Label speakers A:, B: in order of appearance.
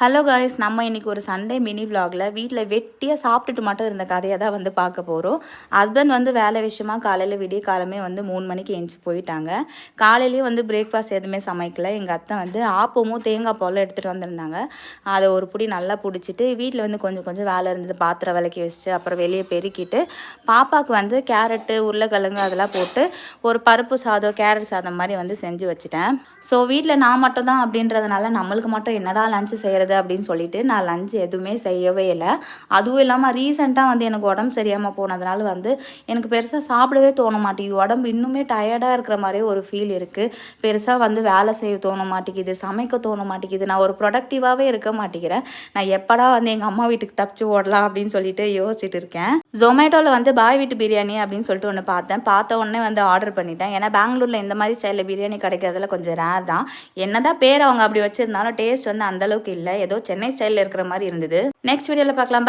A: Hello guys, நம்ம இன்றைக்கி ஒரு சண்டே மினி விலாகில் வீட்டில் வெட்டியாக சாப்பிட்டுட்டு மட்டும் இருந்த கதையை தான் வந்து பார்க்க போகிறோம். ஹஸ்பண்ட் வந்து வேலை விஷயமா காலையில் விடிய காலமே வந்து 3 மணிக்கு எழுந்துச்சி போயிட்டாங்க. காலையிலேயே வந்து பிரேக்ஃபாஸ்ட் எதுவுமே சமைக்கல. எங்கள் அத்தை வந்து ஆப்பமும் தேங்காய் பாலும் எடுத்துகிட்டு வந்திருந்தாங்க. அதை ஒரு புடி நல்லா பிடிச்சிட்டு வீட்டில் வந்து கொஞ்சம் கொஞ்சம் வேலை இருந்தது. பாத்திரம் விளக்கி வச்சுட்டு அப்புறம் வெளியே பெருக்கிட்டு பாப்பாவுக்கு வந்து கேரட்டு உருளைக்கிழங்கு அதெல்லாம் போட்டு ஒரு பருப்பு சாதம் கேரட் சாதம் மாதிரி வந்து செஞ்சு வச்சுட்டேன். ஸோ வீட்டில் நான் மட்டும் தான் அப்படின்றதுனால நம்மளுக்கு மட்டும் என்னடா லஞ்சு செய்கிறது அப்படின்னு சொல்லிட்டு நான் லஞ்ச் எதுவுமே செய்யவே இல்லை. அதுவும் இல்லாமல் ரீசெண்டாக வந்து எனக்கு உடம்பு சரியாமல் போனதுனால வந்து எனக்கு பெருசாக சாப்பிடவே தோண மாட்டேங்குது. உடம்பு இன்னுமே டயர்டாக இருக்கிற மாதிரியே ஒரு ஃபீல் இருக்குது. பெருசாக வந்து வேலை செய்ய தோண மாட்டேங்குது, சமைக்க தோண மாட்டேங்குது. நான் ஒரு ப்ரொடக்டிவாகவே இருக்க மாட்டேங்கிறேன். நான் எப்படா வந்து எங்கள் அம்மா வீட்டுக்கு தப்பிச்சு ஓடலாம் அப்படின்னு சொல்லிட்டு யோசிச்சுட்டு இருக்கேன். ஜொமேட்டோவில் வந்து பாய் வீட்டு பிரியாணி அப்படின்னு சொல்லிட்டு ஒன்று பார்த்தேன். பார்த்த உடனே வந்து ஆர்டர் பண்ணிட்டேன். ஏன்னா பெங்களூரில் இந்த மாதிரி ஸ்டைலில் பிரியாணி கிடைக்கிறதுல கொஞ்சம் ரேர் தான். என்னதான் பேர் அவங்க அப்படி வச்சுருந்தாலும் டேஸ்ட் வந்து அந்தளவுக்கு இல்லை. ஏதோ சென்னை ஸ்டைலில் இருக்கிற மாதிரி இருந்தது. நெக்ஸ்ட் வீடியோவில் பார்க்கலாம்.